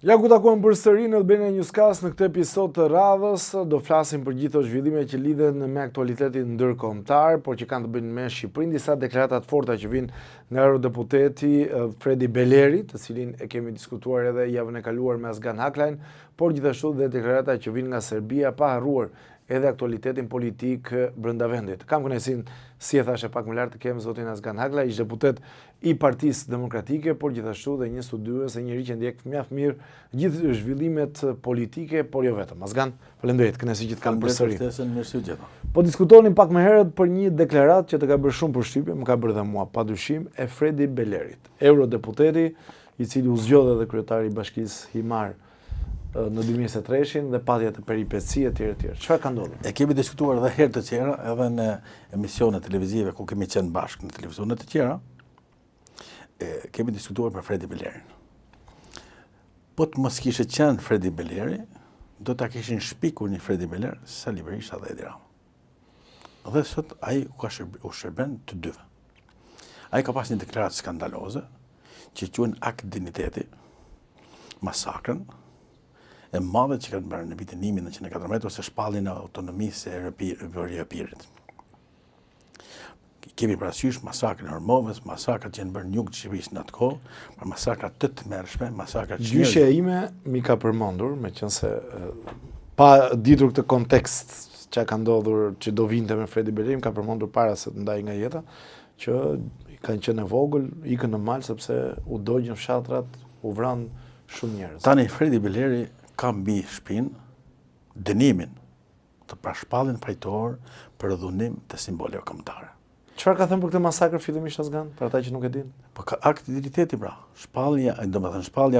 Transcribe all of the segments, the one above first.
Ja ku takuam përsëri në Albania Newscast në këtë episod të radhës, do flasim për gjithë ato zhvillime që lidhen me aktualitetin ndërkombëtar, por që kanë të bëjnë me Shqipërinë, disa deklarata të forta që vinë nga eurodeputeti Fredi Beleri, të cilin e kemi diskutuar edhe javën e kaluar me Azgan Haklajn, por gjithashtu dhe deklarata që vinë nga Serbia, pa harruar edhe aktualitetin politik brenda vendit. Kam kënaqësinë, si e thashë pak më lart, të kem zotin Azgan Haklaj, ish deputet i Partisë Demokratike, por gjithashtu dhe një studiues e njëri që ndjek mjaft mirë gjithë zhvillimet politike, por jo vetëm. Azgan, faleminderit, kënaqësi që të kam përsëri. Po diskutonin pak më herët për një deklaratë që të ka bërë shumë përshtypje, më ka bërë dhe mua padyshim, e Fredi Belerit, eurodeputeti, i cili u zgjodhe dhe kryetari i Bashkisë Himar në 2023 dhe patja të peripeci e tjere. Çfarë ka ndodhur? E kemi diskutuar edhe herë të tjera, edhe në emisione televizive ku kemi qenë bashkë në televizionet të tjera, kemi diskutuar për Fredi Belerin. Po të mos kishe qenë Fredi Beleri, do ta kishin shpikur një Fredi Beler Sali Berisha dhe Edi Rama. Dhe sot ai u shërben të dyve. Ai ka pas një deklaratë skandaloze që quhen akt digniteti, masakrën e madhe që kanë bërë në vitin 1914 ose shpalljen e autonomisë e Rjopirit. Kemi parasysh masakrën e Ormovës, masakrat që janë bërë në jug të Shqipërisë në atë kohë, për masakra të tmerrshme, masakra që gjyshja ime mi ka përmendur, meqense pa ditur këtë kontekst që ka ndodhur që do vinte me Fredi Belerin, ka përmendur para se të ndaj nga jeta, që kanë qenë e vogël, ikën në mal sepse u dogjën fshatrat, u vran shumë njerëz. Tani Fredi Beleri ka mbi shpinë dënimin të prashpalljen fajtor për dhunim të simboleve kombëtare. Çfarë ka thënë për këtë masakër fillimisht Azgan, për ata që nuk e dinë? Po ka akt digniteti pra, shpallja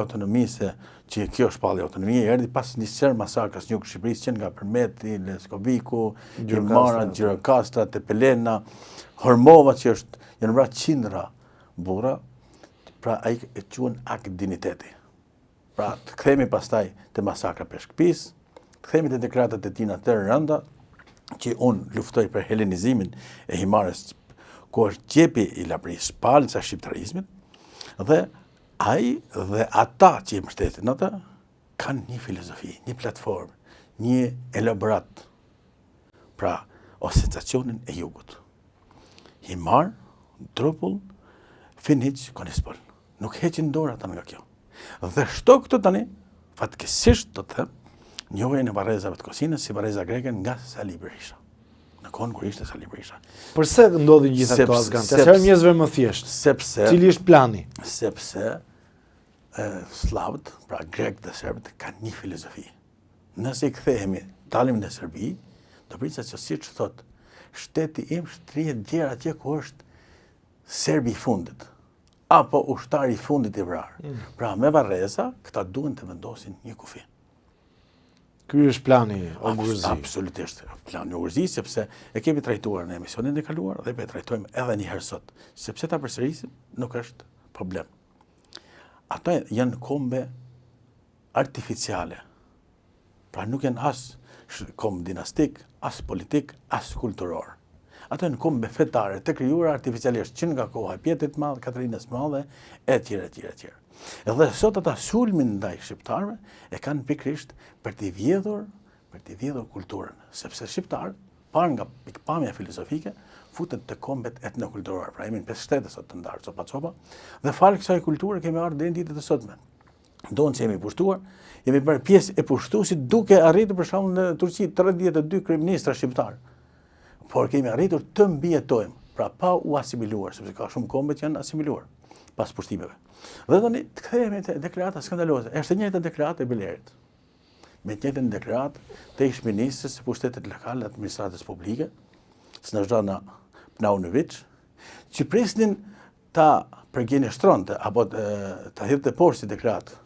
autonomisë, që kjo shpallja autonomie erdhi pas një serë masakrës në jug të Shqipërisë që nga Përmeti, Leskoviku, Gjimara, Gjirokastra, Tepelena, Hormova që janë vrarë qindra burra, pra ai e quhen akt digniteti. Pra, të kthehemi pastaj te masakra Peshkëpis, të kthehemi te deklaratat e tina të rënda, që unë luftoj për helenizimin e Himarës, ku është gjepi i labërisë, palca shqiptarizmit, dhe ai dhe ata që i mbështetin ata kanë një filozofi, një platformë, një elaborat, pra, o sensacionin e jugut. Himar, Drupull, Finiq, Konispol. Nuk heqin dorë ata nga kjo. Dhe shto këtë tani, fatkeqësisht do të them, njohjen e varrezave të Kosinës si varreza greke nga Sali Berisha. Në kohën kur ishte Sali Berisha. Pse ndodhin gjitha këto Azgan? Të shërojmë njerëzve më thjesht. Sepse cili është plani? Sepse slavët, pra grek dhe serbët, kanë një filozofi. Nëse i kthehemi, dalim në Serbi, do prisja që siç thot, shteti im shtrihet djerë atje ku është serbi i fundit, apo ushtari i fundit i vrarë. Pra me varreza, këta duhen të vendosin një kufi. Ky është plani Ogurzi. Absolutisht, plani Ogurzi, sepse e kemi trajtuar në emisionin e kaluar dhe e trajtojmë edhe një herë sot. Sepse ta përsërisim, nuk është problem. Ato janë kombe artificiale. Pra nuk janë as kombe dinastik, as politik, as kulturor. Ato janë kombe fetare të krijuara artificialisht që nga koha e Pjetrit të Madh, Katrinës së Madhe, etj. Edhe sot ata sulmin ndaj shqiptarëve e kanë pikërisht për t'i vjedhur kulturën, sepse shqiptarët, parë nga pikpamja filozofike, futen të kombet etnokulturore. Pra jemi në 5 shtete sot të ndarë, copa, dhe falë kësaj kulture kemi ardhur deri në ditët e sotme. Donë që jemi pushtuar, jemi bërë pjesë e pushtuesit duke arritur për shembull në Turqi 32 kryeministra shqiptar. Por kemi arritur të mbijetojmë, pra pa u asimiluar, sepse ka shumë kombe që janë asimiluar pas pushtimeve. Dhe tani të kthehemi te deklarata skandaloze. Është e njëjta deklaratë e Belerit. Me të njëjtën deklaratë të ish-ministrës së pushtetit lokal të administratës publike, Snežana Paunović, që prisnin ta përgjinishtronte apo ta hidhte poshtë si deklaratë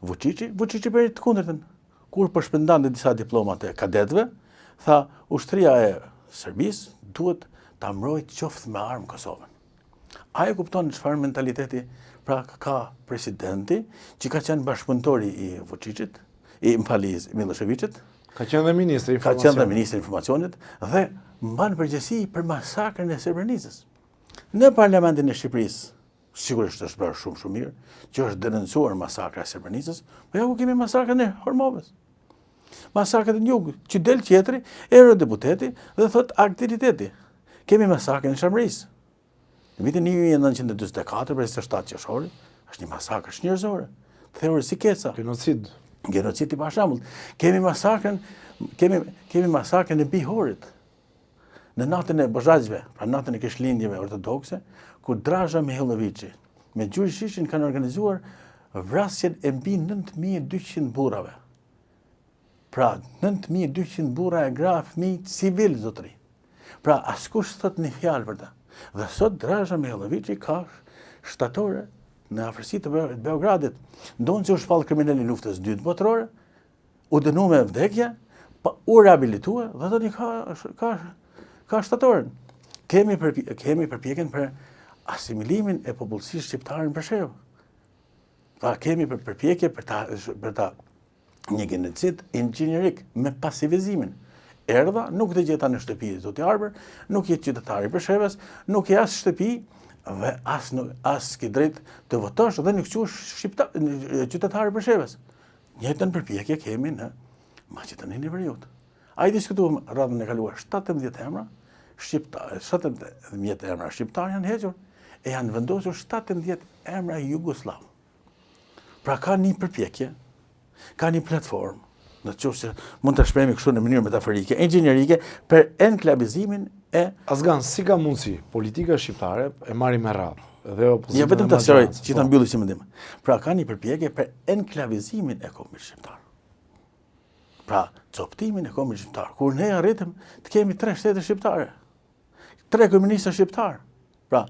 Vučići bëri të kundërtën. Kur përshpërndante disa diplomat e kadetëve, tha ushtria e Serbisë duhet ta mbrojë qoftë me armë Kosovën. Ai kupton çfarë mentaliteti pra ka presidenti, që ka qenë bashkëpunëtori i Vučićit, i Miloševićit, ka qenë dhe ministri i informacionit, dhe mban përgjegjësi për masakrën e Srebrenicës. Në parlamentin e Shqipërisë, sigurisht është bërë shumë mirë, që është denoncuar masakra e Srebrenicës, po ja ku kemi masakrën e Hormovës. Masakrën e Njugë, që del tjetri, eurodeputeti dhe thot aktiviteti. Kemi masakrën e Shamrisë. Në vitin 1944, 27 qershori, është një masakrë njerëzore. Theori si keca. Genocid. Genocid i pa shembull. Kemi masakrën e Bihorit. Në natën e Bozhaqve, pra natën e Krishtlindjeve ortodokse, ku Draža Mihailovići me Gjuri Shishin kanë organizuar vrasjen e mbi 9200 burrave. Pra 9200 burra e gra fëmijë civil zotëri. Pra askush thot një fjalë për ta. Dhe sot Draža Mihailovići ka shtatore në afërsi të Beogradit. Ndonë që u shpall kriminali luftës dytë botërore, u dënu me vdekje, u rehabilitua dhe tani ka shtatoren. Kemi përpjekjen për asimilimin e popullsisë shqiptare në Preshevë. Pra kemi përpjekje për ta një genocid inxhinierik me pasivizimin. Erdha, nuk të gjeta në shtëpi e Zoti Arber, nuk jetë qytetari i Preshevës, nuk je as shtëpi dhe as ki drejt të votosh dhe nuk quhesh qytetari i Preshevës. Njëjtën përpjekje kemi në Maqedoninë e Veriut. Ai diskutuam radhën e kaluar 17 emra, 17 emra shqiptar janë hequr e janë vendosur 17 emra jugoslav. Pra ka një përpjekje, ka një platformë, në qoftë se mund të shprehemi kështu në mënyrë metaforike, inxhinierike për enklavizimin e Azgan, si ka mundësi politika shqiptare e marri me radhë dhe opozitën. Ja vetëm ta sqaroj, që ta mbylli si mendim. Pra ka një përpjekje për enklavizimin e kombit shqiptar. Pra coptimin e kombit shqiptar. Kur ne arritëm të kemi 3 shtete shqiptare, 3 komunistë shqiptar. Pra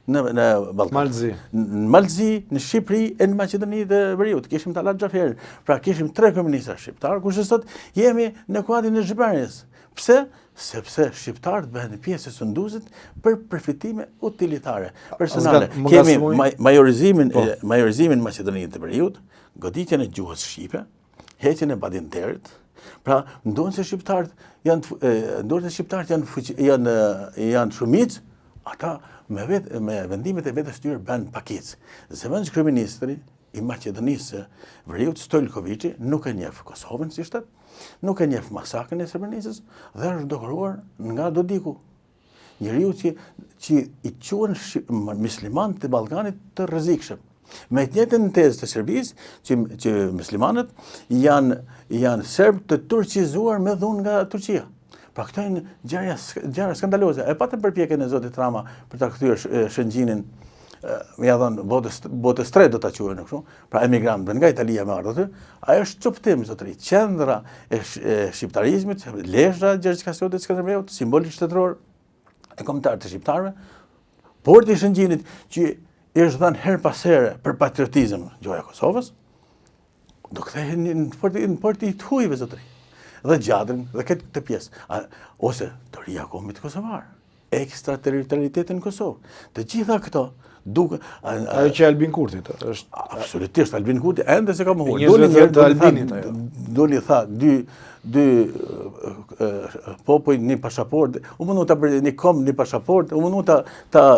në Ballkan. Malzi. Në Malzi, në Shqipëri e në Maqedoni dhe Veriut. Kishim Talat Xhaferin. Pra kishim 3 komunistë shqiptar, kurse sot jemi në kuadrin e Shqipërisë. Pse? Sepse shqiptarët bëhen pjesë e sunduesit për përfitime utilitare, personale. Kemi majorizimin në Maqedoninë të Veriut, goditjen e gjuhës shqipe, heqjen e badinterit. Pra, ndonë se shqiptarët janë shumicë, ata me vendimet e vetës tyre bën pakicë. Zëvendës kryeministri i Maqedonisë Veriut, Stojkovići, nuk e njeh Kosovën si shtet, nuk e njeh masakrën e Srebrenicës dhe është dokurohuar nga Dodiku. Njeriu që i quhen muslimanët e Ballkanit të rrezikshëm. Me të njëjtën tezë të Serbisë, që muslimanët janë serb të turqizuar me dhunë nga Turqia. Pra këto janë gjëra skandaloze. E patëm përpjekjen e zotit Rama për ta kthyer Shëngjinin, ja dhënë botës 3 do ta quajnë kështu, pra emigrantëve nga Italia me ardhur aty, ajo është çuptim zotëri, qendra e shqiptarizmit, Lezhra, Gjergj Kastrioti Skënderbeut, simboli shtetëror e kombëtarëve të shqiptarëve, porti i Shëngjinit që është dhënë her pas here për patriotizëm gjoja e Kosovës, do kthehen në porti të hujve zotëri. Dhe gjadrin dhe këtë pjesë, ose të ria kombit kosovar, ekstraterritorialitetin në Kosovë. Të gjitha këto duke ajo që Albin Kurti është absolutisht Albin Kurti ende se ka mohuar. Doli tha dy popull një pasaportë, u mundu ta bëj një kom një pasaportë, u mundu ta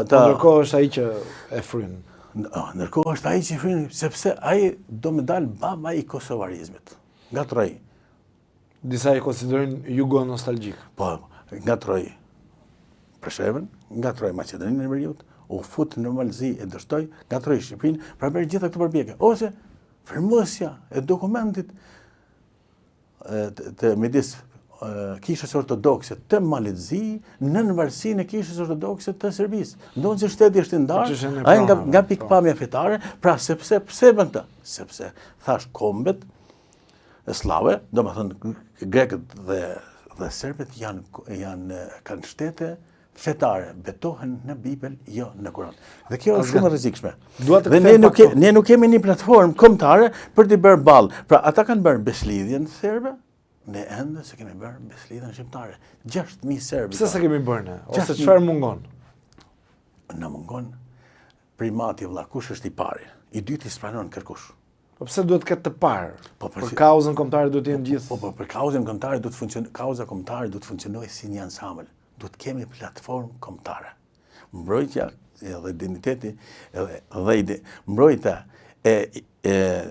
ndërkohë është ai që e fryn. Ndërkohë është ai që e fryn sepse ai do me dal baba i kosovarizmit. Ngatroi. Disa e konsiderojnë jugo nostalgjik. Po, ngatroi Preshevën, ngatroi Maqedoninë e Veriut, u fut në Malzi e dështoi, ngatroi Shqipërinë, pra bëri gjitha këto përpjekje. Ose firmosja e dokumentit të midis kishës ortodokse të Malizzi në nënvarsinë e kishës ortodokse të Serbisë. Ndonë që shteti është i ndarë, ai nga pikpamja fetare, pra pse bën këtë? Sepse thash kombet slave, do më thënë grekët dhe serbet kanë shtete fetare, betohen në Bibel, jo në Kur'an. Dhe kjo është shumë e rrezikshme. Dhe ne nuk kemi një platformë kombëtare për t'i bërë ballë. Pra ata kanë bërë beslidhjen serbe, ne ende se kemi bërë beslidhjen shqiptare. 6.000 serbë. Pse se kemi bërë ne? Ose çfarë mungon? Na mungon primati vëlla, kush është i pari? I dyti s'pranon kërkush. Po pse duhet këtë të parë? Për kauzën kombëtare duhet të jenë gjithë. Po për kauzën kombëtare duhet funksionojë, kauza kombëtare duhet funksionojë si një ansambël. Duhet kemi platformë kombëtare. Mbrojtja edhe digniteti dhe mbrojtja e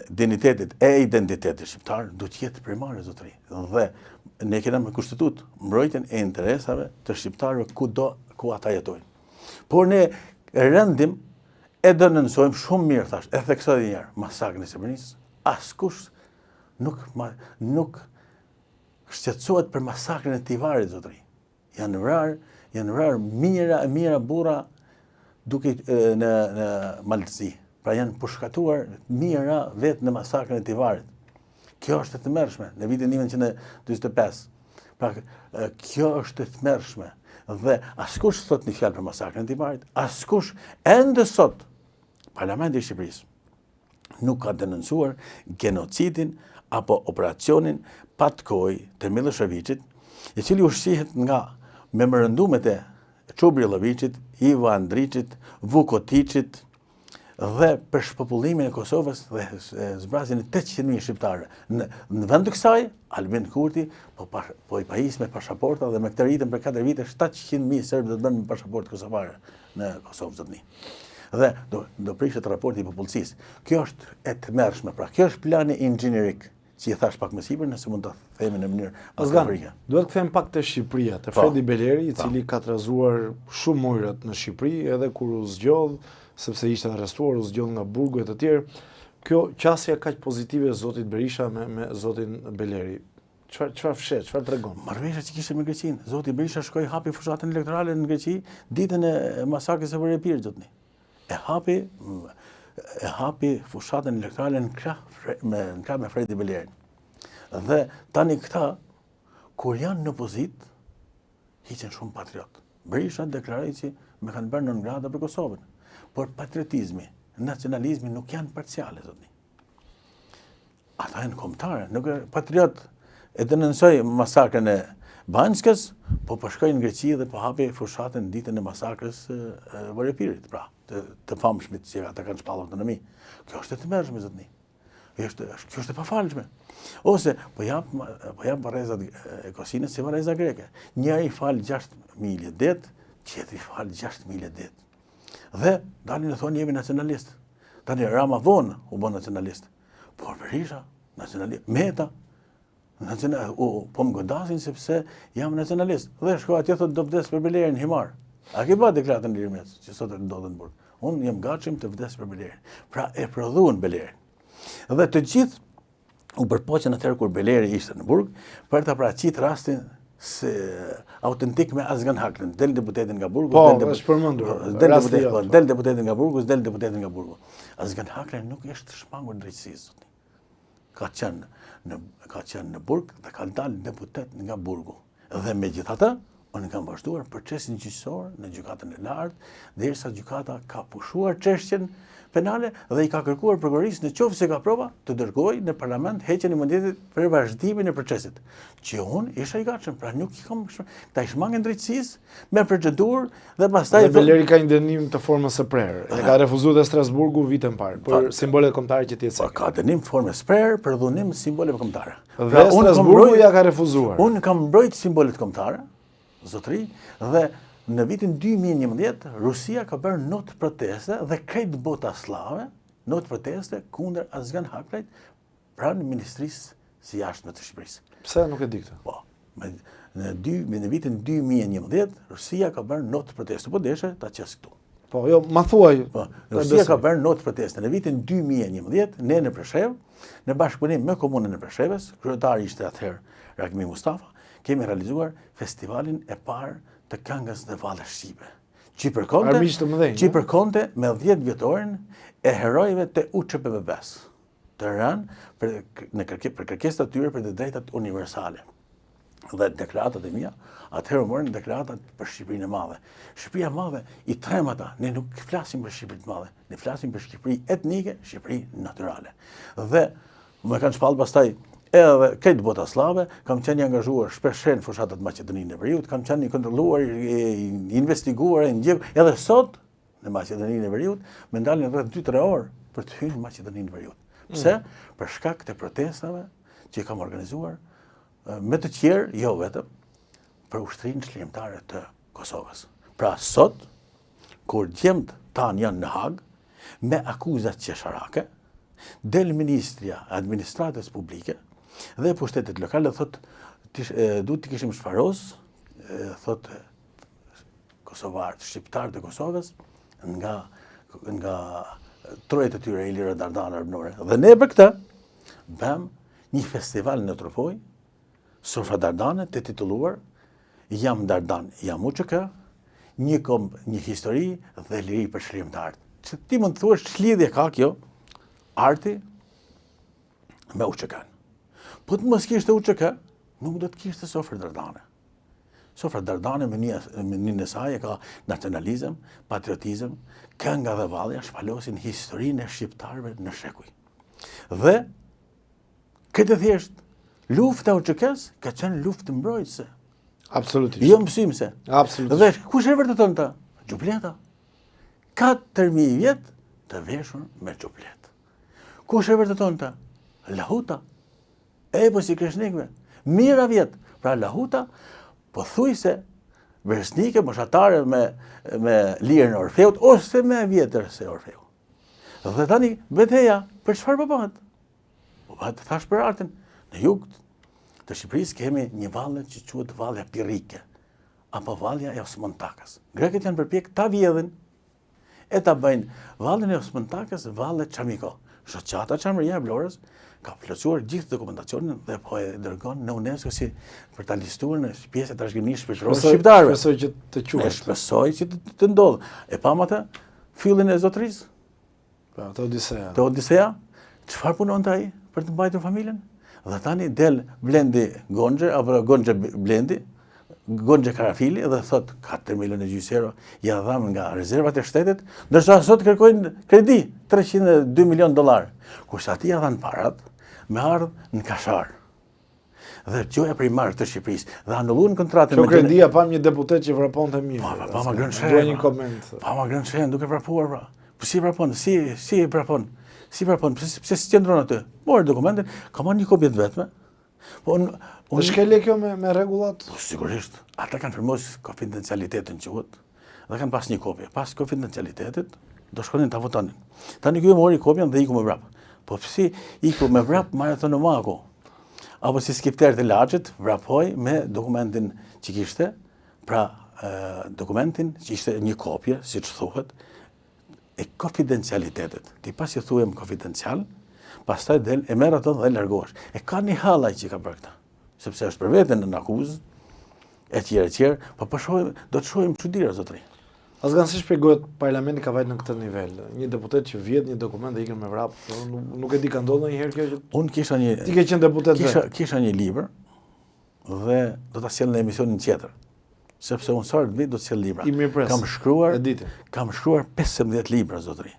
dignitetit e identitetit shqiptar do të jetë primare, zotëri. Dhe ne kena me kushtetut mbrojtjen e interesave të shqiptarëve kudo ku ata jetojnë. Por ne rëndim e denonsojmë shumë mirë, thash, e theksoj edhe një herë, masakrën e Srebrenicës, askush nuk shqetësohet për masakrën e Tivarit, zotëri. Janë vrarë mijëra burra duke në Maltësi. Pra janë përshkatuar mijëra vetë në masakrën e Tivarit. Kjo është e tmerrshme në vitin 1945. Pra kjo është e tmerrshme. Dhe askush thot një fjalë për masakrën e Tivarit, askush ende sot Parlamenti i Shqipërisë nuk ka denoncuar genocidin apo operacionin Patkoj të Miloševićit, i cili ushqihet nga memorandumit e Çubri Llovićit, Ivo Andrićit, Vuko Tiçit dhe për shpopullimin e Kosovës dhe zbrazjen e 800.000 shqiptarë. Në vend të kësaj, Albin Kurti po i pajis me pasaporta dhe me këtë ritëm për 4 vite 700.000 serbë do të bënë me pasaportë kosovare në Kosovë, zotni. Dhe do prishet raporti i popullsisë. Kjo është e tmerrshme, pra kjo është plani inxhinierik, që i thash pak më sipër, nëse mund të themi në mënyrë metaforike. Duhet të kthejmë pak te Shqipëria, te Fredi Beleri, i cili ka trazuar shumë ujërat në Shqipëri, edhe kur u zgjodh, sepse ishte arrestuar, u zgjodh nga burgu e të tjerë. Kjo qasja kaq pozitive e zotit Berisha me zotin Beleri. Çfarë fshet, çfarë tregon? Marrëveshja që kishte me Greqinë. Zoti Berisha shkoi hapi fushatën elektorale në Greqi ditën e masakrës së Vërëpirit, zotni. E hapi fushatën elektorale në krah me Fredi Belerin. Dhe tani këta, kur janë në opozit, hiqen shumë patriot. Berisha deklaroi që me kanë bërë non grata për Kosovën. Por patriotizmi, nacionalizmi nuk janë parciale, zotni. Ata janë kombëtare, nuk e patriot e denonsoi masakrën e Banjskës, po shkoi në Greqi dhe po hapi fushatën ditën e masakrës Vërëpirit, pra, të famshmit që ata kanë shpallur autonomi. Kjo është e tmerrshme, zotni. Kjo është e pafalshme. Ose po jap barrezat e Kosinës si barreza greke. Njëri fal 6.000 det, tjetri fal 6.000 det. Dhe dalin e thonë jemi nacionalist. Tani Rama vonë u bën nacionalist. Por Berisha, nacionalist, Meta, po më godasin sepse jam nacionalist. Dhe shko atje thotë do vdes për Belerin himar. A ke ba deklaratën Ilir Meta, që sot e ndodhen në burg. Unë jam gatshëm të vdes për Belerin. Pra e prodhuan Belerin. Dhe të gjithë u përpoqen atëherë kur Beleri ishte në burg, për të paraqit rastin se autentik me Azgan Haklën. Del deputetin nga burgu, është përmendur. Del deputetin nga burgu, del deputetin nga burgu. Azgan Haklën nuk është shmangur drejtësisë. Ka qenë në burg dhe ka dalë deputet nga burgu. Dhe megjithatë, unë kam vazhduar procesin gjyqësor në gjykatën e lartë, derisa gjykata ka pushuar çështjen penale dhe i ka kërkuar prokurorisë në qoftë se ka prova të dërgojë në parlament heqjen e imunitetit për vazhdimin e procesit. Që unë isha i gatshëm, pra nuk i kam ta shmangën drejtësisë me procedurë dhe pastaj Beleri ka një dënim të formës së prerë. E ka refuzuar te Strasburgu vitën parë për simbolet kombëtare që të jetë. Ka dënim formës prerë për dhunim simboleve kombëtare. Dhe Strasburgu ja ka refuzuar. Unë kam mbrojt simbolet kombëtare, zotëri, dhe në vitin 2011, Rusia ka bërë notë proteste dhe krejt bota slave, notë proteste kundër Azgan Haklajt pranë Ministrisë së Jashtme të Shqipërisë. Pse nuk e di këtë? Po, në vitin 2011, Rusia ka bërë notë proteste, po deshe ta qes këtu. Po, jo, ma thuaj. Po, Rusia ka bërë notë proteste. Në vitin 2011, ne në Preshevë, në bashkëpunim me komunën e Preshevës, kryetari ishte atëherë Rakmi Mustafa, kemi realizuar festivalin e parë të këngës dhe valës shqipe. Që i përkonte me 10 vjetorin e herojve të UÇPBB-s, të rënë për kërkesat të tyre për të drejtat universale. Dhe deklaratat e mia, atëherë morën deklaratat për Shqipërinë e Madhe. Shqipëria e Madhe i trem ata, ne nuk flasim për Shqipërinë e Madhe, ne flasim për Shqipëri etnike, Shqipëri natyrale. Dhe më kanë shpallë pastaj edhe këtë bota slave, kam qenë i angazhuar shpesh në fushatat Maqedoninë e Veriut, kam qenë i kontrolluar, i investiguar, i ndjekur, edhe sot në Maqedoninë e Veriut, më ndalin rreth 2-3 orë për të hyrë në Maqedoninë e Veriut. Pse? Për shkak të protestave që i kam organizuar me të tjerë, jo vetëm, për ushtrinë çlirimtare të Kosovës. Pra sot, kur djemt tanë janë në Hag, me akuzat qesharake, del Ministria Administratës Publike dhe pushtetet lokale thotë duhet të kishim shfaros, thotë Kosovarët, shqiptarët e Kosovës, nga trojet e tyre Ilira Dardana Arbënore. Dhe ne për këtë, bëm një festival në Tropoj, Sofra Dardane, të titulluar Jam Dardan, jam UÇK, një histori dhe liri për çlirimtarët. Që ti mund të thuash ç'lidhje ka kjo arti me UÇK-n. Po të mos kishte UÇK, nuk do të kishte Sofra Dardane. Sofra Dardane me një saj e ka nacionalizëm, patriotizëm, kënga dhe vallja shpalosin historinë e shqiptarëve në shekuj. Dhe këtë thjesht lufta e UÇK-s ka qenë luftë mbrojtëse. Absolutisht. Jo mësimse. Absolutisht. Dhe kush e vërteton ta? Xhupleta. 4000 vjet të veshur me xhuplet. Kush e vërteton ta? Lahuta. Eposi i Kreshnikëve. Mira vjet. Pra Lahuta pothuajse versnike, moshatare me lirën e Orfeut, ose me vjetër se Orfeu. Dhe tani, betejë, për çfarë po bëhet? Po bëhet thash për artin. Në jug të Shqipërisë kemi një valle që quhet Vallja Pirrike, apo Vallja e Osman Takës. Grekët janë përpjek ta vjedhin e ta bëjnë vallën e Osman Takës valle Çamiko. Shoqata Çamëria e Vlorës ka plotësuar gjithë dokumentacionin dhe po e dërgon në UNESCO si për ta listuar në pjesë të trashëgimisë shpeshërore shqiptarëve. Shpresoj që të quhet. Shpresoj që të ndodhë. E pam atë fyllin e zotërisë. Po, të Odiseja. Të Odiseja, çfarë punonte ai për të mbajtur familjen? Dhe tani del Blendi Gonxhe, apo Gonxhe Blendi, Gonxhe Karafili, dhe thot 4 milionë euro ja dham nga rezervat e shtetit, ndërsa sot kërkojnë kredi, $302 milionë. Kurse ati ja dhanë parat, me ardhë në Kashar. Dhe gjoja primare të Shqipërisë, dhe anulluan kontratën me kredia pam një deputet që vraponte mirë. Pa ma grënë një koment. Pa ma grënë shenjë, duke vrapuar, pra. Po si vrapon, si vrapon? Si vrapon, pse si qëndron aty? Morë dokumentin, ka marrë një kopje të vetme. Dhe shkele kjo me rregullat? Po sigurisht, ata kanë firmos konfidencialitetin quhet, dhe kanë pas një kopje. Pas konfidencialitetit, do shkonin ta votonin. Tani ky mori kopjen dhe iku me vrap. Po pse iku me vrap Marathonomaku? Apo si skipter të lagjit, vrapoj me dokumentin që kishte, pra dokumentin që ishte një kopje, si që thuhet, e konfidencialitetit. Ti pas që thuhem konfidencial, pastaj del e merr ato dhe largohesh. E ka një hallaj që ka bërë këtë, sepse është për veten në akuzë, e tjerë, po do të shohim çuditëra zotëri. Asgan si shpjegohet parlamenti ka vajtë në këtë nivel. Një deputet që vjedh një dokument dhe ikën me vrap, nuk e di ka ndodhur ndonjëherë kjo që Unë kisha një ti ke qenë deputet kisha një libër dhe do ta sjell në emisionin tjetër. Sepse unë sa do të sjell libra. Kam shkruar 15 libra zotëri.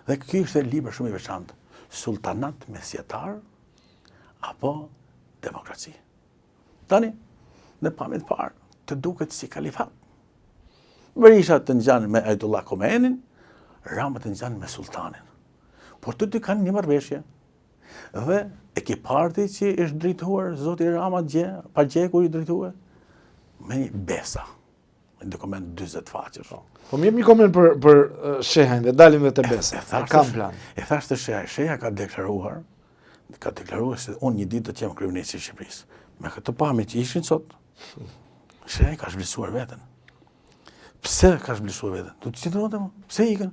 Dhe ky ishte libër shumë i veçantë. Sultanat mesjetar apo demokraci. Tani, në pamjet parë, të duket si kalifat. Berisha të ngjan me Ayatollah Khomeinin, Rama të ngjan me sultanin. Por të dy kanë një marrëveshje. Dhe ekiparti që është drejtuar zoti Rama Pagjeku i drejtuar me një besa, një dokument 40 faqesh. Po më jep një koment për shehajn dhe dalim dhe te besa. Kam plan. E thash të sheha ka deklaruar se unë një ditë do të jem kryeminist i Shqipërisë. Me këtë pamje që ishin sot, sheha ka zhvlerësuar veten. Pse ka zhvlerësuar veten? Do të qëndronte më? Pse ikën?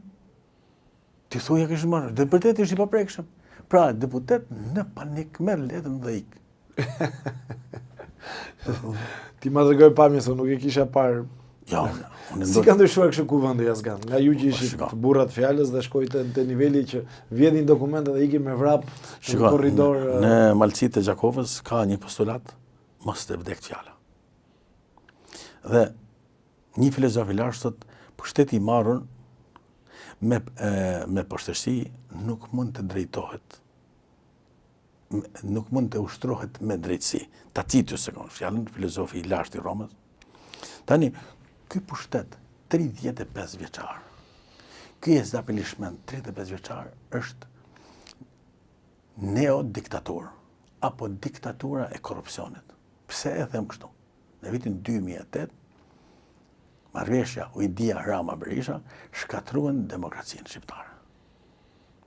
Ti thuaj kishin marrë, deputeti ishte i paprekshëm. Pra, deputet në panik merr letën dhe ik. Ti ma tregoj pamje se nuk e kisha parë. Jo, si ka ndryshuar kështu kuvendi Asgan? Nga ju që ishit burrat fjalës dhe shkojte te niveli që vjedhin dokumente dhe ikin me vrap në korridor. Në Malësitë e Gjakovës ka një postulat mos të vdek fjala. Dhe një filozof i lartë thot, pushteti i marrur me poshtërsi nuk mund të drejtohet, nuk mund të ushtrohet me drejtësi. Tacitus e ka fjalën, filozofi i lartë i Romës. Tani, ky pushtet 35 vjeçar, ky establishment 35 vjeçar është neodiktatur apo diktatura e korrupsionit. Pse e them kështu? Në vitin 2008 marrëveshja ujdia Rama Berisha shkatruan demokracinë shqiptare.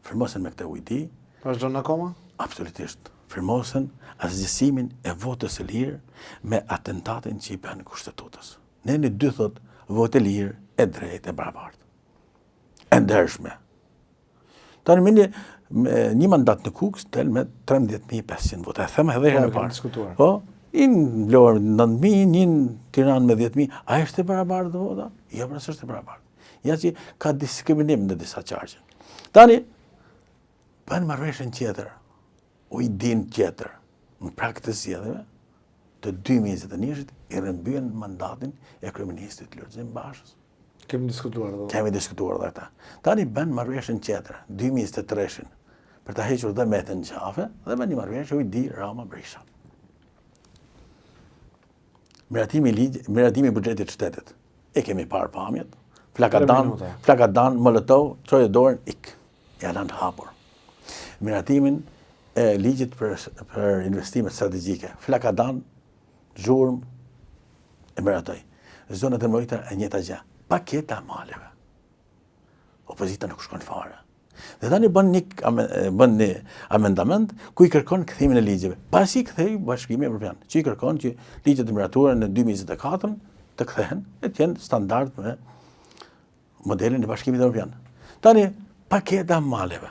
Firmosen me këtë ujdi, Vazhdon akoma? absolutisht, firmosen asgjësimin e votës së lirë me atentatin që i bën kushtetutës. Ne në dy thot votë e lirë, e drejtë, e barabartë. E ndershme. Tani një mandat në Kukës del me 13.500 vota. E them edhe herë e parë. Po, në Vlorë 9.000, një në Tiranë me 10.000. A është e barabartë dhe vota? Jo, pra s'është e barabartë. Ja që ka diskriminim në disa qarqe. Tani, bën marrëveshjen tjetër, ujdin tjetër, në prag të zgjedhjeve të 2021-shit i rrëmbyen mandatin e kryeministit Lulzim Bashës. Kemi diskutuar dhe. Kemi diskutuar dhe këta. Tani bën marrëveshjen tjetër, 2023-shin, për ta hequr dhe metën në qafe, dhe bën një marrëveshje ujdi Rama Berisha. Miratimi i buxhetit shtetit. E kemi parë pamjet. Flakadan, Molotov, çojë dorën, ik. Ja lanë hapur. Miratimin e ligjit për investimet strategjike. Flakadan, zhurmë, e miratoj. Zonat e mbrojtura e njëjta gjë. Paketa maleve. Opozita nuk shkon fare. Dhe tani bën një amendament ku i kërkon kthimin e ligjeve. Pasi kthej Bashkimi Evropian, që i kërkon që ligjet e miratura në 2024 të kthehen e të jenë standard me modelin e Bashkimit Evropian. Tani paketa maleve.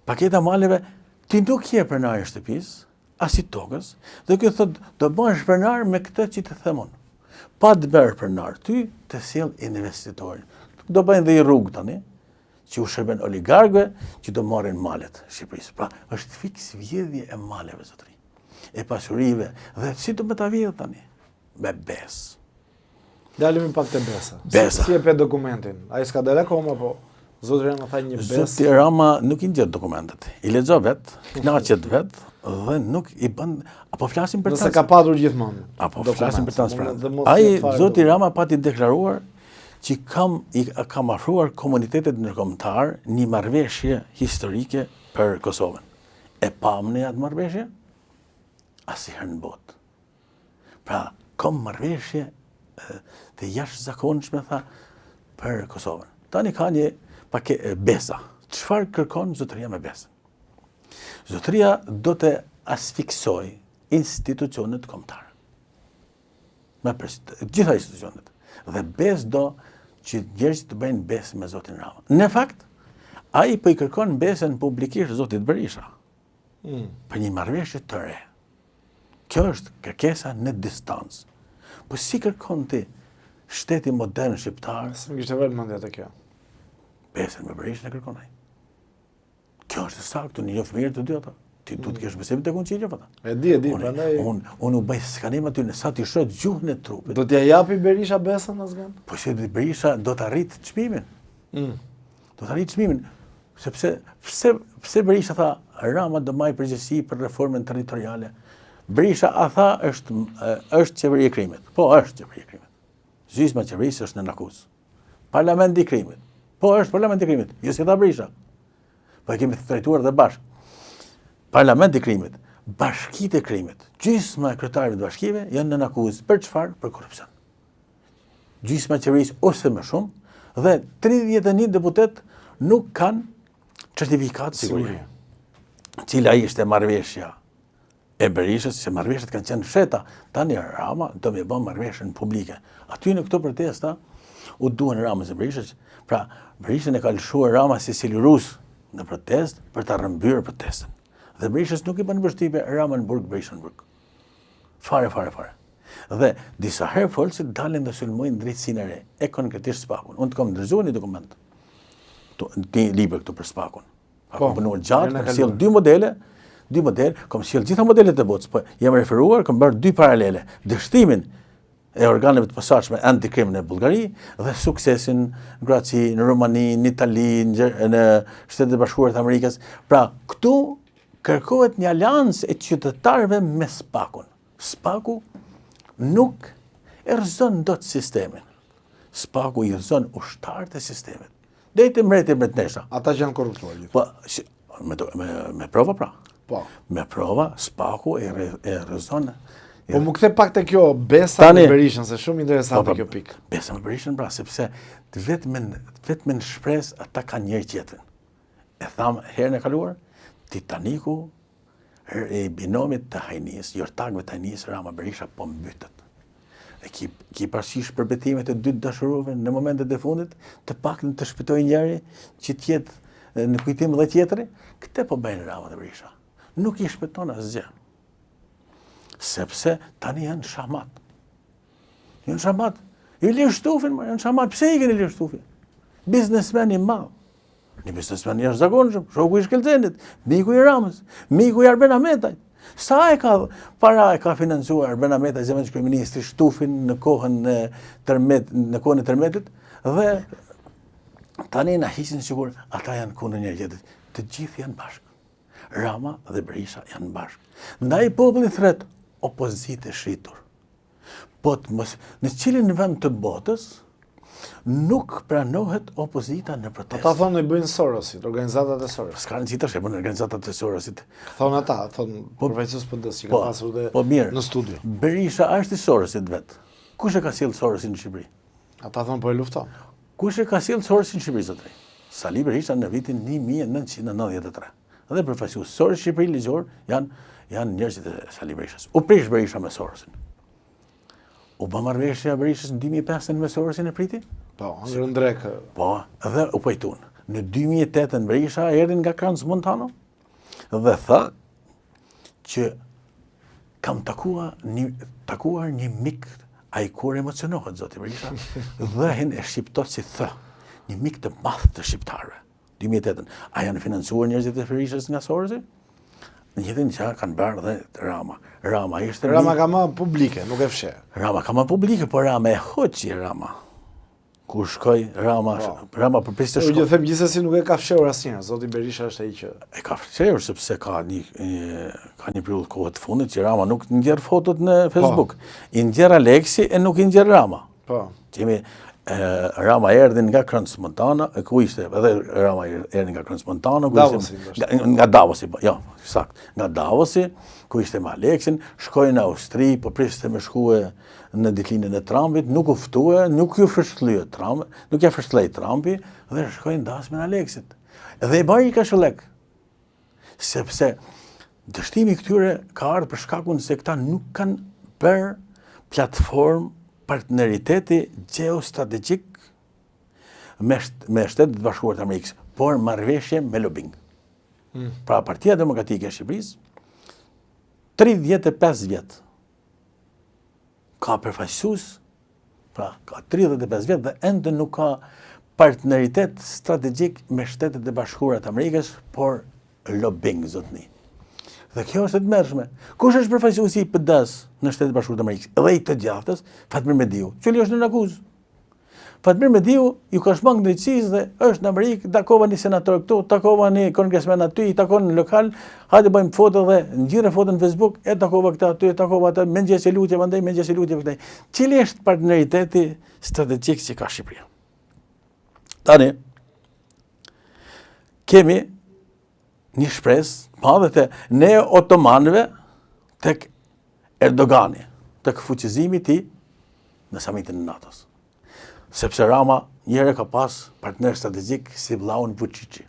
Paketa maleve ti nuk je pronar i shtëpisë, as i tokës, dhe kjo thot do bëhesh pronar me këtë që të them unë. Pa të bërë pronar ty të sjell investitorin. Do bëjnë dhe i rrugë tani, që u shërben oligarkëve që do marrin malet Shqipërisë. Pra, është fiks vjedhje e maleve, zotëri, e pasurive, dhe si do me ta vjedhë tani? Me besë. Dalemi pak të besa. Besa. Si e pe dokumentin? A i s'ka dele akoma, po Zotëri Rama tha një besë. Zoti Rama nuk i gjet dokumentet. I lexo vet, knaqet vet dhe nuk i bën apo flasim për Nëse ka patur gjithmonë. Apo flasim për transparent. Ai Zoti Rama pati deklaruar që kam afruar komunitetet ndërkombëtar një marrëveshje historike për Kosovën. E pam në atë marrëveshje? Asnjëherë në botë. Pra, kam marrëveshje të jashtëzakonshme tha për Kosovën. Tani ka një besa. Çfarë kërkon zotëria me besën? Zotëria do të asfiksoj institucionet kombëtare. Gjitha institucionet. Dhe besë do që njerëzit të bëjnë besë me Zotin Rama. Në fakt, ai po i kërkon besën publikisht Zotit Berisha. Për një marrëveshje të re. Kjo është kërkesa në distancë. Po si kërkon ti shteti modern shqiptar? S'më kishte vënë mendja te kjo. Besën me Berishën e kërkon ai. Kjo është saktë, një fëmijë të dy ata. Ti duhet të kesh besim tek Konçilja ata. E di, prandaj unë u bëj skanim aty në sa ti shoh gjuhën e trupit. do t'ja japi Berisha besën asgan? Po se Berisha do të arrit çmimin. Do të arrit çmimin, sepse pse Berisha tha Rama do marrë përgjegjësi për reformën territoriale. Berisha a tha është qeveri e krimit. Po është qeveri e krimit. Gjysma e qeverisë është në akuzë. Parlamenti i krimit. Po është parlamenti i krimit. Jo si tha Berisha. Po e kemi trajtuar dhe bashkë. Parlamenti i krimit, bashkitë e krimit, gjysma e kryetarit të bashkive janë në akuzë për çfarë? Për korrupsion. Gjysma e qeverisë ose më shumë dhe 31 deputet nuk kanë certifikat sigurie. Cila ishte marrëveshja e Berishës, se marrëveshjet kanë qenë fsheta. Tani Rama do me bën marrëveshjen publike. Aty në këto protesta u duan Ramës e Berishës. Pra, Berishën e ka lëshuar Rama si Silurus në protestë për ta rrëmbyer protestën. Dhe Berishës nuk i bën përshtypje Rama në burg, Berisha në burg. Fare. Dhe disa herë folësit dalin dhe sulmojnë drejtësinë e re, e konkretisht Spakun. Unë të kam ndërzuar një dokument, një libër këtu për Spakun. Kam punuar gjatë, kam sjell dy modele, kam sjell gjitha modelet e botës, po jam referuar, kam bërë dy paralele. Dështimin e organeve të posaçme antikrim në Bullgari dhe suksesin në Greqi, në Rumani, në Itali, në Shtetet e Bashkuara të Amerikës. Pra, këtu kërkohet një aleancë e qytetarëve me Spakun. Spaku nuk e rrëzon dot sistemin. Spaku i rrëzon ushtarët e sistemit. Dejtë mbreti mbretëresha. Ata që janë korruptuar. Po, me prova pra. Po. Me prova, Spaku e rrëzon Po më kthe pak te kjo Besa me Berishën, se shumë interesante kjo pikë. Besa me Berishën, pra, sepse vetëm në shpresë ata kanë njëri tjetrin. E tham herën e kaluar, Titaniku e binomit të Hajnis, jortakëve të Hajnis, Rama Berisha po mbytet. E ki parasysh për betimet e dy dashurove në momentet e fundit, të paktën të shpëtojë njëri që tjetë në kujtim dhe tjetri, këtë po bëjnë Rama dhe Berisha. Nuk i shpëton asgjë. Sepse tani janë shamat. Janë shamat. I lirë shtufin, janë shamat. Pse i keni lirë shtufin? Biznesmen i madh. Një biznesmen i jashtëzakonshëm, shoku i Shkelzenit, miku i Ramës, miku i Arben Ahmetajt. Sa para e ka financuar Arben Ahmetaj, zëvendësh kryeministri, shtufin në kohën e tërmetit, dhe tani na hisin sigur ata janë kundër njëri tjetrit. Të gjithë janë bashkë. Rama dhe Berisha janë bashkë. Ndaj popullit thret, opozitë e shritur. Po në cilin vend të botës nuk pranohet opozita në protestë. Ata thonë i bëjnë Sorosit, organizatat e Sorosit. S'ka rëndësi tash e bën organizatat e Sorosit. Thonë ata, thonë përfaqësues PD-s që ka pasur dhe në studio. Berisha është i Sorosit vet. Kush e ka sjellë Sorosin në Shqipëri? Ata thonë po e lufton. Kush e ka sjellë Sorosin në Shqipëri zotëri? Sali Berisha në vitin 1993. Dhe përfaqësues Soros Shqipëri ligjor janë njerëzit e Sali Berishas. U prish Berisha me Sorosin. U bë marrëveshja e Berishës në 2005 me Sorosin e priti? Po, në ndrekë. Po, dhe u pajtun. Në 2008 Berisha erdhi nga Crans-Montano dhe tha që kam takuar një mik, ai kur emocionohet zoti Berisha, dhe e shqiptot si thë, një mik të madh të shqiptarëve. 2008. A janë financuar njerëzit e Berishës nga Sorosi? Në jetën që kanë bërë dhe Rama. Rama ka më publike, nuk e fsheh. Rama ka më publike, por Rama e hoqi Rama. Kur shkoj, Rama përpris të shkoj. Unë them gjithsesi nuk e ka fshehur asnjëherë. Zoti Berisha është ai që e ka fshehur sepse ka një periudhë kohë të fundit që Rama nuk nxjerr fotot në Facebook. I nxjerr Aleksi e nuk i nxjerr Rama. Po. Kemi Rama erdhi nga Crans-Montano, ku ishte edhe Rama erdhi nga Crans-Montano, nga Davosi, jo, sakt, nga Davosi, ku ishte me Aleksin, shkoi në Austri, po priste me shkue në ditëlindjen e Trumpit, nuk u ftue, nuk ju fshëlloi Trump, nuk ja fshëlloi Trumpi dhe shkoi në dasmën e Aleksit. Dhe i bari kashëllek. Sepse dështimi këtyre ka ardhur për shkakun se këta nuk kanë bërë platformë partneriteti geostrategjik me Shtetet Bashkuara të Amerikës, por marrëveshje me lobing. Pra Partia Demokratike e Shqipërisë 35 vjet ka përfaqësues, pra ka 35 vjet dhe ende nuk ka partneritet strategjik me Shtetet e Bashkuara të Amerikës, por lobing zotni. Dhe kjo është e tmerrshme. Kush është përfaqësuesi i PD-s në Shtetet e Bashkuara të Amerikës? Dhe i të djathtës, Fatmir Mediu, cili është në akuzë. Fatmir Mediu ju ka shmang drejtësisë dhe është në Amerikë, takova një senator këtu, takova një kongresmen aty, i takon në lokal, hajde bëjmë foto dhe ngjire foto në Facebook, e takova këta aty, e takova atë, mëngjes e lutje mandej, mëngjes e lutje këtej. Cili është partneriteti strategjik që ka Shqipëria? Tani kemi një shpresë madhe të ne otomanëve tek Erdogani, tek fuqizimi i tij në samitin e NATO-s. Sepse Rama njëherë ka pas partner strategjik si vllaun Vučići.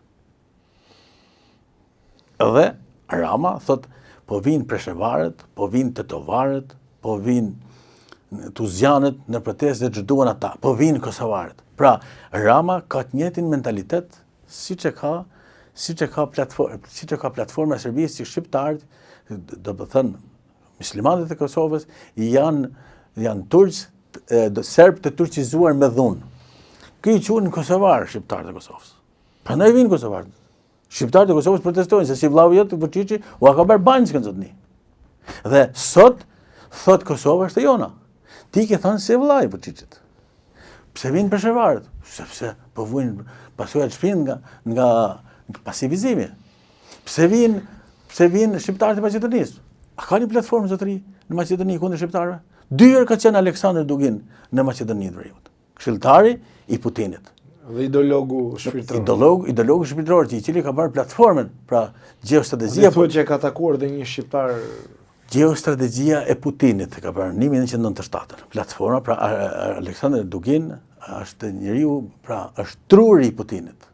Edhe Rama thot, po vinë preshevarët, po vinë tetovarët, po vinë tuzjanët në protestë që duan ata, po vinë kosovarët. Pra, Rama ka të njëjtin mentalitet siç e ka platforma e Serbisë që shqiptarët, do të thënë muslimanët e Kosovës janë turq, serb të turqizuar me dhunë. Këj quhen kosovarë shqiptarët e Kosovës. Prandaj vinë kosovarët. Shqiptarët e Kosovës protestojnë se si vllau i jotë Vučići u ka bërë banjë zotni. Dhe sot thot Kosova është e jona. Ti ke thënë se vllai i Vučićit. Pse vinë preshevarët? Sepse po vujnë pasojat shpinë nga pasivizimi. Pse vinë shqiptarët e Maqedonisë? A ka një platformë zotëri në Maqedoni kundër shqiptarëve? 2 herë ka qenë Aleksandr Dugin në Maqedoni të Veriut. Këshilltari i Putinit. Dhe ideologu shpirtëror. Ideologu shpirtëror i cili ka bërë platformën, pra geostrategjia. Thuhet që ka takuar dhe një shqiptar Geostrategjia e Putinit ka bërë 1997. Platforma, pra Aleksandr Dugin është njeriu, pra është truri i Putinit.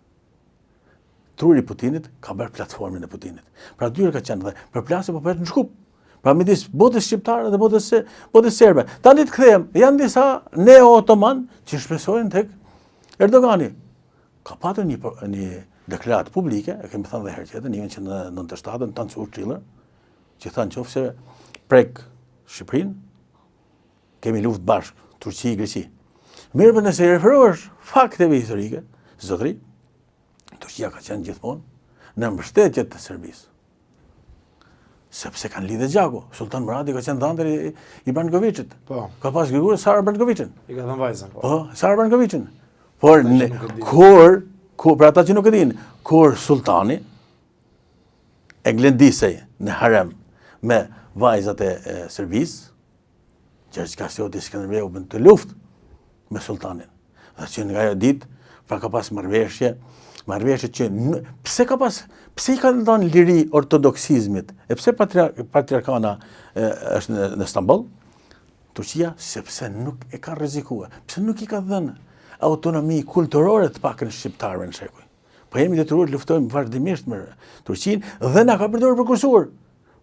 Truri i Putinit ka bërë platformën e Putinit. Pra dyre ka qenë dhe përplasje po bëhet në shkup. Pra midis botës shqiptare dhe botës serbe. Tani të kthehem, janë disa neo-otoman që shpresojnë tek Erdogani. Ka patur një deklaratë publike, e kemi thënë dhe herë tjetër, 1997 në Tancur Çiller, që thanë qofse prek Shqipërinë, kemi luftë bashkë, Turqi, Greqi. Mirë për nëse referohesh fakteve historike, zotëri, Turqia ka qenë gjithmonë në mbështetje të Serbisë. Sepse kanë lidhë gjaku. Sultan Muradi ka qenë dhëndër i Brankovićit. Po. Ka pas grigur Sara Brankovićin. I ka thënë vajzën. Po, Sara Brankovićin. Por kur për ata që nuk e dinë, kur sultani e glendisej në harem me vajzat e Serbisë, Gjergj Kasioti Skënderbeu bën të luftë me sultanin. Dhe që nga ajo ditë, pra ka pas marrëveshje që pse i ka dhënë liri ortodoksizmit, e pse patriarkana është në Stamboll? Turqia, sepse nuk e ka rrezikuar, pse nuk i ka dhënë autonomi kulturore të pakën shqiptarëve në shekuj. Po jemi detyruar të luftojmë vazhdimisht me Turqinë dhe na ka përdorur për kursur.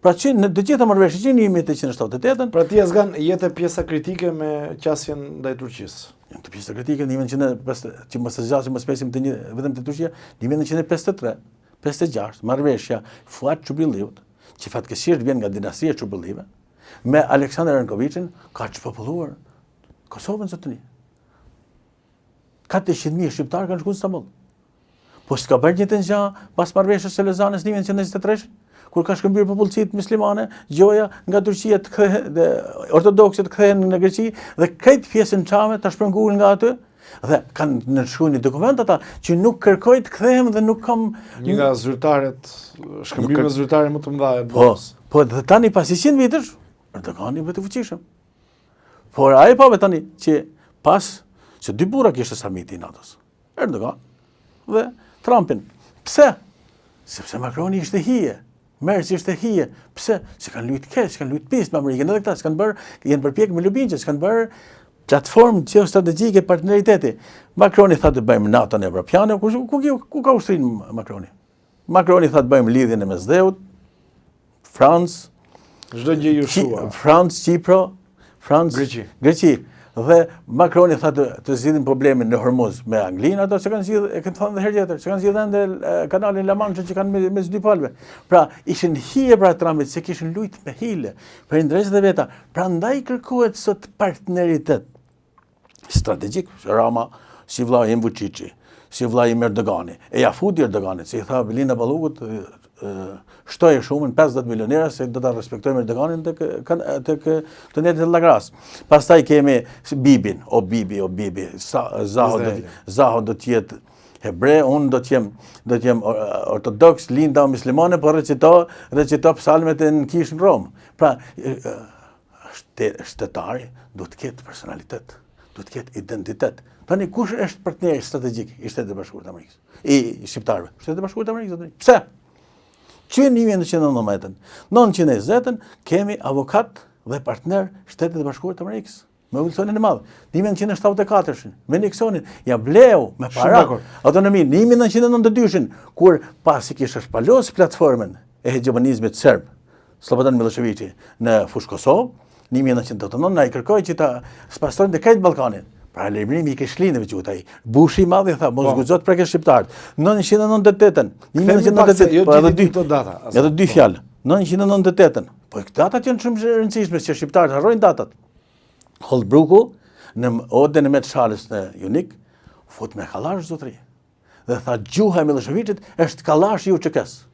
Pra që në të gjitha marrëveshjet që në 1878. Pra ti Azgan jetë pjesa kritike me qasjen ndaj Turqisë. Të pjesa kritike në 1950, që mos e zgjasim mos pesim vetëm te Turqia, në 1953, 56, marrëveshja Fuat Çubilliut, që fatkeqësisht vjen nga dinastia e Çubillive, me Aleksandr Rankovićin, ka çpopulluar Kosovën zotëni. 400.000 shqiptarë kanë shkuar në Stamboll. Po s'ka bërë një të gjë pas marrëveshjes së Lozanës 1923, kur ka shkëmbyer popullsitë muslimane, gjoja nga Turqia të kthehen dhe ortodokse të kthehen në Greqi dhe këtë pjesën çame ta shpërnguën nga aty dhe kanë nënshkruar një dokument ata që nuk kërkoi të kthehem dhe nuk kam një nga zyrtarët, shkëmbime zyrtare më të mëdha të botës. Po dhe tani pas 100 vitësh, Erdogani vetë fuqishëm. Por ai pa tani që pas se dy burra kishte samiti i NATO-s. Erdogan dhe Trumpin. Pse? Sepse Macroni ishte hije. Mersi ishte hije. Pse? Se kanë luajtur keq, kanë luajtur pistë me Amerikën edhe këta, janë përpjekur me Lubinçe, kanë bërë platformë geostrategjike partneriteti. Macroni tha të bëjmë NATO-n evropiane, ku ka ushtrinë Macroni? Macroni tha të bëjmë lidhjen e Mesdheut, Francë, çdo gjë ju shua. Francë, Kipro, Greqi. Dhe Macroni tha të zgjidhin problemin në Hormuz me Anglinë, ato që kanë zgjidhur, e kanë thënë edhe herë tjetër, që kanë zgjidhur ende kanalin La Manche që kanë mes dy palëve. Pra, ishin hije pra Trumpit se kishin luajtur me hile për interesat e veta. Prandaj kërkohet sot partneritet strategjik, Rama si vllai i Vučići, si vllai i Erdogani. E ja futi Erdoganit, se i tha Belinda Ballugut, shtoje shumën 50 milionera se do ta respektojmë Erdoganin tek të netit Lagras. Pastaj kemi Bibin, o Bibi, Zaho do të jetë hebre, unë do të jem ortodoks, linda muslimane, por recito psalmet në kishë në Rom. Pra, shtetari do të ketë personalitet, do të ketë identitet. Tani kush është partneri strategjik i Shtetit Bashkuar të Amerikës? I shqiptarëve. Shtetit Bashkuar të Amerikës. Pse? Që në 1919, 1920 kemi avokat dhe partner Shtetit Bashkuar të Amerikës, me Wilsonin e Madh. Në 1974, me Nixonin, ja bleu me para autonomi. Në 1992, kur pasi kishte shpalos platformën e hegemonizmit serb, Slobodan Miloševići në fushë Kosovë, në 1989 na i kërkoi që ta spastrojnë të krejt Ballkanin. Pra lejmërimi i Krishtlindëve quhet ai. Bushi i Madh i tha, mos guxot prekë shqiptarët. 1998, 1998, po edhe dy fjalë. 1998. Po datat janë shumë të rëndësishme që shqiptarët harrojnë datat. Holbrooku në odën e Meçhalës në Junik fut me kallash zotëri. Dhe tha gjuha e Miloševićit është kallashi i UÇK-s.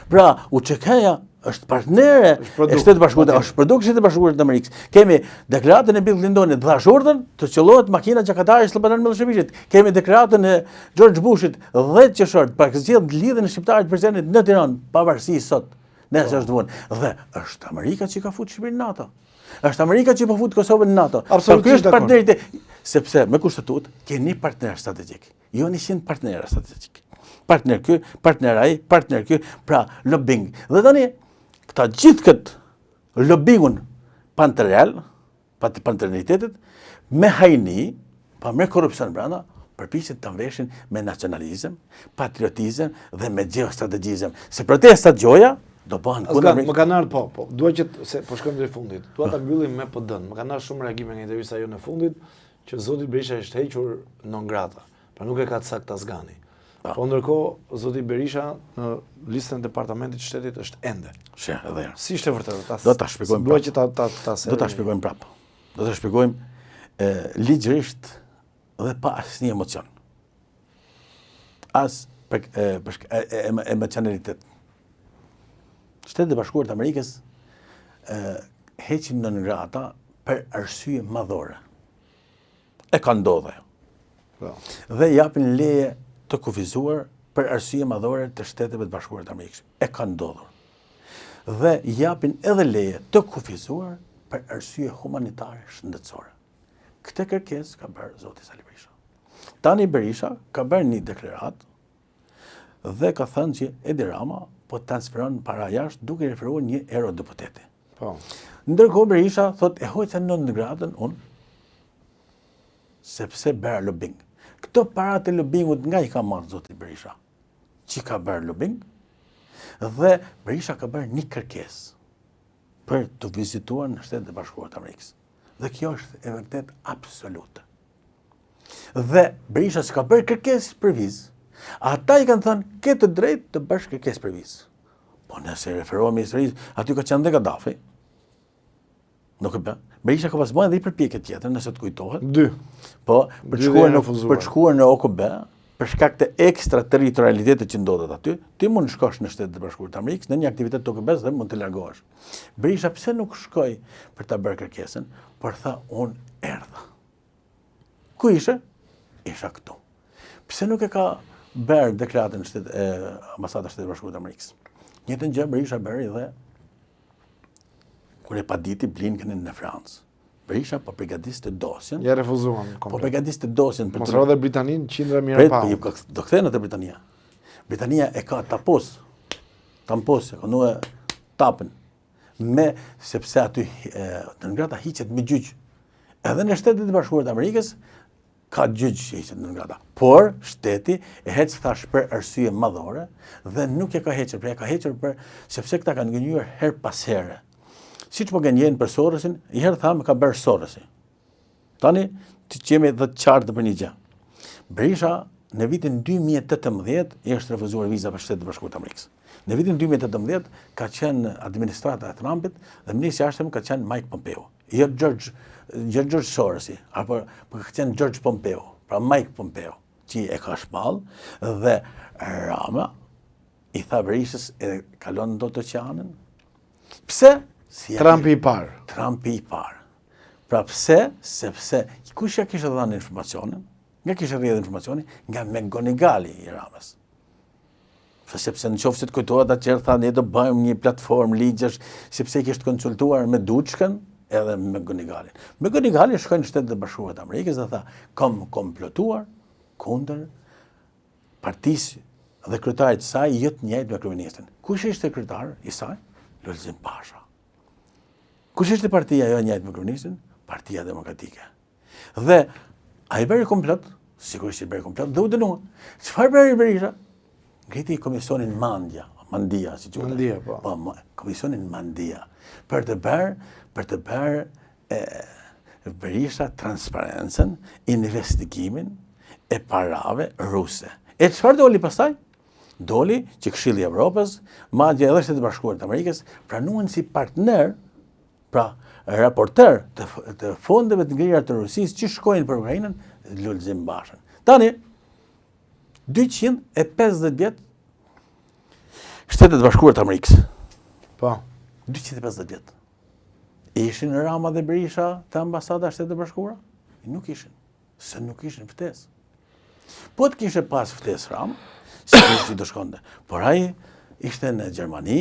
Pra UÇK-ja është partnere e Shtetit Bashkuar, është produkt i Shtetit Bashkuar të Amerikës. Kemi deklaratën e Bill Clintonit, dhash urdhën të qellohet makina gjakatare e Slobodan Miloševićit. Kemi deklaratën e George Bushit 10 qershor për zgjedhjen e lidhjen e shqiptarëve të prezentit në Tiranë, pavarësisht sot. Nëse është vonë. Dhe është Amerika që ka futur Shqipërinë në NATO. Është Amerika që po fut Kosovën në NATO. Absolutisht partnerit, sepse me kushtetutë keni partner strategjik. Jo 100 partnerë strategjik. Partner ky, partner ai, partner ky, pra lobbying. Dhe tani këta gjithë këtë lobingun panterel, panteralitetit, me hajni, pa me korupcion brenda, përpiqet të mveshin me nacionalizëm, patriotizëm dhe me geostrategjizëm. Se protestat gjoja do bëhen kundër. Më kanë ardhur po. Dua që se po shkojmë drejt fundit. Dua ta mbyllim me PD-n. Më kanë ardhur shumë reagime nga intervista jonë në fundit që zoti Berisha është hequr non grata. Pra nuk e ka sakt asgani. Po ndërkohë zoti Berisha në listën e departamentit të shtetit është ende. Edhe. Si ishte vërtet? Do ta shpjegojmë. Dua që do ta shpjegojmë prapë. Do ta shpjegojmë ligjërisht dhe pa asnjë emocion. As emocionalitet. Shtetet e Bashkuara të Amerikës heqin non grata për arsye madhore. E ka ndodhur. Dhe japin leje të kufizuar për arsye madhore të Shteteve të Bashkuara të Amerikës. E ka ndodhur. Dhe japin edhe leje të kufizuar për arsye humanitare shëndetësore. Këtë kërkesë ka bërë zoti Sali Berisha. Tani Berisha ka bërë një deklarat dhe ka thënë që Edi Rama po transferon para jashtë duke referuar një eurodeputeti. Po. Ndërkohë Berisha thotë e hoqa në gradën unë sepse bërë lobing. Këto parat e lobingut nga i ka marrë zoti Berisha? Që ka bërë lobing? Dhe Berisha ka bërë një kërkesë për të vizituar në Shtetet e Bashkuara të Amerikës. Dhe kjo është e vërtet absolute. Dhe Berisha s'ka bërë kërkesë për vizë. Ata i kanë thënë, ke të drejtë të bësh kërkesë për vizë. Po nëse referohemi historisë, aty ka qenë dhe Gaddafi. Nuk e bë. Berisha ka pas bërë edhe i përpjekje tjetër, nëse të kujtohet. 2. Po, për të shkuar në OKB, për shkak të ekstraterritorialitetit që ndodhet aty, ti mund të shkosh në Shtetet e Bashkuara të Amerikës në një aktivitet të OKB-s dhe mund të largohesh. Berisha pse nuk shkoi për ta bërë kërkesën, por tha unë erdha. Ku ishe? Isha këtu. Pse nuk e ka bërë deklaratën e ambasadës së Shtetit Bashkuar të Amerikës? Njëtën gjë Berisha bëri dhe kur e paditi Blinkenin në Francë. Berisha po përgatiste dosjen. Ja refuzuan. Po përgatiste dosjen për mos rodhe Britaninë qindra mijë pa. Do kthehen atë Britania. Britania e ka tampos, e konue tapën me sepse aty në ngrata hiqet me gjyq. Edhe në Shtetet e Bashkuara të Amerikës ka gjyq që hiqet në ngrata. Por shteti e heq thash për arsye madhore dhe nuk e ka hequr, e ka hequr për sepse këta kanë gënjur her pas here. Siç po gënjen për Sorosin, i herë thamë ka bërë Sorosi. Tani të qemi dhe të qartë për një gjë. Berisha në vitin 2018 i është refuzuar viza për Shtetet e Bashkuara të Amerikës. Në vitin 2018 ka qenë administrata e Trumpit dhe ministri i jashtëm ka qenë Mike Pompeo. Jo George Sorosi, apo ka qenë George Pompeo, pra Mike Pompeo, që e ka shpall dhe Rama i tha Berishës e kalon dot oqeanin. Pse? Trumpi i parë. Trumpi i parë. Pra pse? Sepse kush ja kishte dhënë informacionin? Nga kishte rrjedhë informacionin? Nga McGonigali i Ramës. Sepse në qoftë se të kujtohet atëherë tha ne do bëjmë një platformë ligjesh, sepse kishte konsultuar me Duçkën edhe me McGonigalin. McGonigali shkoi në Shtetet e Bashkuara të Amerikës dhe tha kam komplotuar kundër partisë dhe kryetarit të saj jo të njëjtë me kryeministrin. Kush ishte kryetari i saj? Lulzim Pasha. Kush ishte partia jo njëjtë me kryeministrin? Partia Demokratike. Dhe ai bëri komplot, sigurisht i bëri komplot dhe u dënua. Çfarë bëri Berisha? Ngriti komisionin Mandia, si quhet. Mandia, po. Po, komisionin Mandia për të bërë Berisha transparencën, investigimin e parave ruse. E çfarë doli pastaj? Doli që Këshilli i Evropës, madje edhe Shtetet e Bashkuara të Amerikës pranuan si partner, pra raporter të fondeve të ngrirura të Rusisë që shkojnë për Ukrainën, Lulzim Bashën. Tani 250 vjet Shtetet e Bashkuara të Amerikës. Po. 250 vjet. Ishin Rama dhe Berisha të ambasada e Shtetit e Bashkuara? Nuk ishin. Se nuk ishin ftesë. Po të kishe pas ftesë Rama, sigurisht që do shkonte. Por ai ishte në Gjermani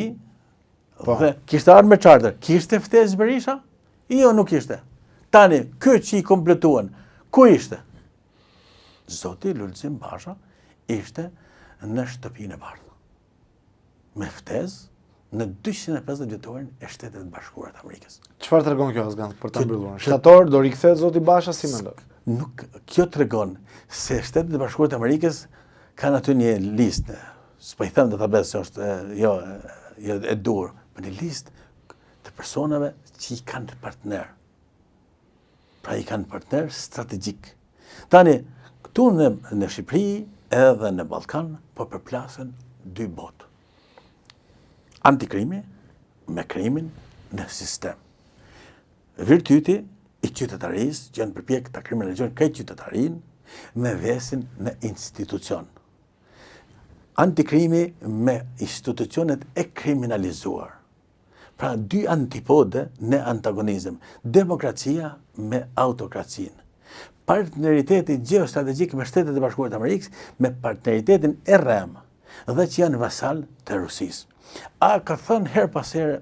dhe kishte ardhur me charter. Kishte ftesë Berisha? Jo, nuk ishte. Tani, ky që i kompletuan, ku ishte? Zoti Lulzim Basha ishte në shtëpinë e bardhë. Me ftesë në 250 vjetorin e Shtetet Bashkuara të Amerikës. Çfarë tregon kjo Azgan për ta mbyllur? Shtator do rikthehet zoti Basha si mendon? Kjo tregon se Shtetet Bashkuara të Amerikës kanë aty një listë, s'po i them database se është jo e dur, për një listë të personave që i kanë partner. Pra i kanë partner strategjik. Tani, këtu në Shqipëri edhe në Ballkan po përplasen dy botë. Antikrimi me krimin në sistem. Virtyti i qytetarisë që janë përpjek të kriminalizojnë këtë qytetarinë me vesin në institucion. Antikrimi me institucionet e kriminalizuar. Pra dy antipode në antagonizëm. Demokracia me autokracinë. Partneriteti geostrategjik me Shtetet e Bashkuara të Amerikës me partneritetin e rrem dhe që janë vasal të Rusisë. A ka thënë her pas here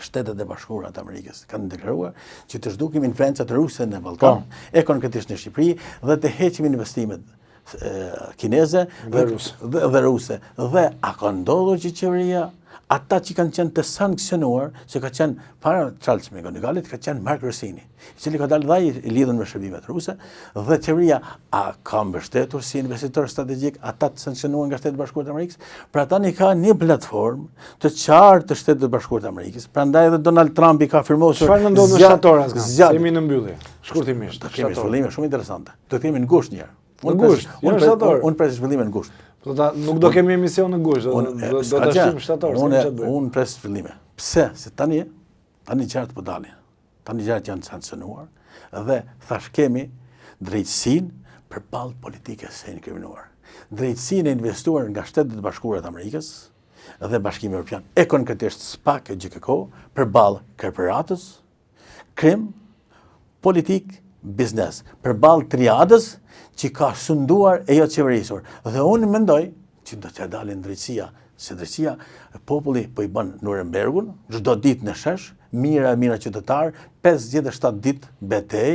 Shtetet e Bashkuara të Amerikës kanë deklaruar që të zhdukim influencat ruse në Ballkan, ekonomikisht në Shqipëri dhe të heqim investimet kineze dhe ruse. Dhe a ka ndodhur që qeveria, ata që kanë qenë të sankcionuar, se ka qenë para Charles McGonigalit, ka qenë Mark Rossini, i cili ka dalë dhe i lidhur me shërbimet ruse, dhe qeveria a ka mbështetur si investitor strategjik ata të sankcionuar nga Shtetet e Bashkuara të Amerikës, pra tani ka një platformë të qartë të Shtetet e Bashkuara të Amerikës, prandaj edhe Donald Trump i ka firmosur. Çfarë ndodh në shtator Azgan? Jemi në mbyllje. Shkurtimisht. Do kemi zhvillime shumë interesante. Do të kemi në gusht një herë. Unë pres zhvillime në gusht. Nuk do kemi emision në gusht, do të shtim shtator. Unë pres zhvillime. Pse? Se tani gjatë po dalin. Tani gjatë janë sankcionuar dhe thash kemi drejtësinë përballë politikës së inkriminuar. Drejtësinë e investuar nga Shtetet e Bashkuara të Amerikës dhe Bashkimi Evropian, e konkretisht SPAC e GKK, përballë korporatës, krim, politik, biznes, përballë triadës që ka sunduar e jo qeverisur. Dhe unë mendoj që do të dalin drejtësia, se drejtësia populli po i bën Nurembergun, çdo ditë në shesh, mira qytetar, 57 ditë betej,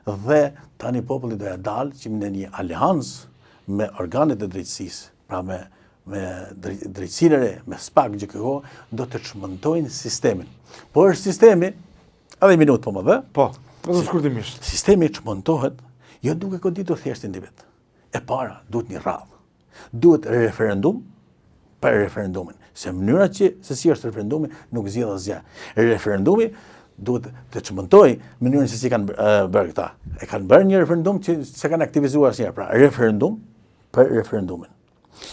dhe tani populli do ja dalë që në një aleancë me organet e drejtësisë, pra me drejtësinë e re, me SPAC GKK, do të çmontojnë sistemin. Po është sistemi, edhe minutë po më dhe, Vetëm shkurtimisht. Sistemi çmontohet jo duke goditur thjesht individ. E para, duhet një radhë. Duhet referendum për referendumin. Se mënyra se si është referendumi nuk zgjidh asgjë. Referendumi duhet të çmontoj mënyrën se si kanë bërë këta. E kanë bërë një referendum që se kanë aktivizuar asnjëherë. Pra, referendum për referendumin.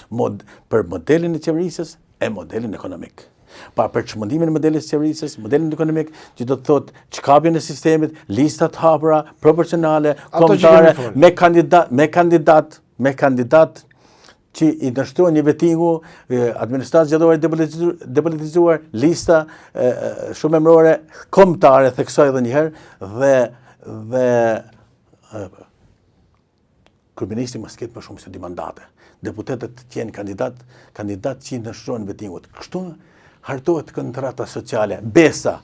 Për modelin e qeverisës e modelin ekonomik. Pa për çmendimin e modelit të qeverisës, modelin ekonomik, që do të thotë çkapjen e sistemit, lista të hapura, proporcionale, kombëtare, me kandidat që i dështrojnë një vetingu, administratë gjatore depolitizuar, lista shumë emërore, kombëtare, theksoj edhe një herë, dhe kryeministri mos ketë më shumë se 2 mandate. Deputetët të jenë kandidat që i dështrojnë vetingut. Kështu hartohet kontrata sociale, besa,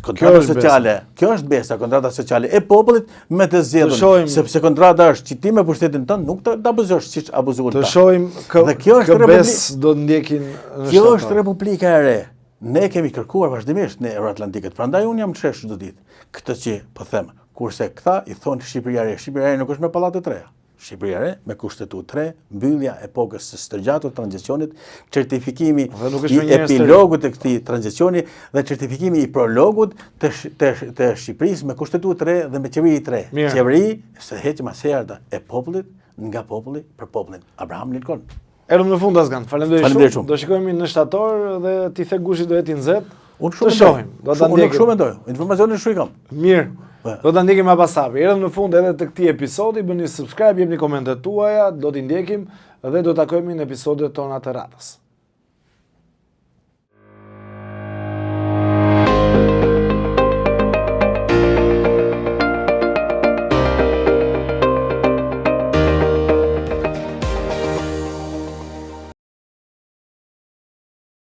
kontrata sociale, kjo është besa, kontrata sociale e popullit me të zgjedhur, sepse kontrata është që ti me pushtetin tënd nuk të abuzosh siç abuzuan ta. Të shohim kë besë do ndjekin në shtator. Kjo është Republika e re. Ne kemi kërkuar vazhdimisht në Euroatlantikët, prandaj unë jam të shesh çdo ditë këtë që po them, kurse këta i thonë Shqipëria e re. Shqipëria e re nuk është me pallate të reja. Shqipëria e re me kushtetutë të re, mbyllja e epokës së stërgjatur tranzicionit, certifikimi i epilogut të këtij tranzicioni dhe certifikimi i prologut të Shqipërisë me kushtetutë të re dhe me qeveri të re. Qeveri së heqim asherë e popullit nga populli për popullin. Abraham Lincoln. Erdhëm në fund Azgan. Faleminderit shumë. Do shikojmë në shtator dhe ti the gushi do jetë i nxehtë. Unë shumë mendoj. Informacionin shumë kam. Mirë. Do ta ndjekim më pas sapi. Erdhëm në fund edhe të këtij episodi, bëni subscribe, jepni komentet tuaja, do t'i ndjekim dhe do të takojmë në episodet tona të radhës.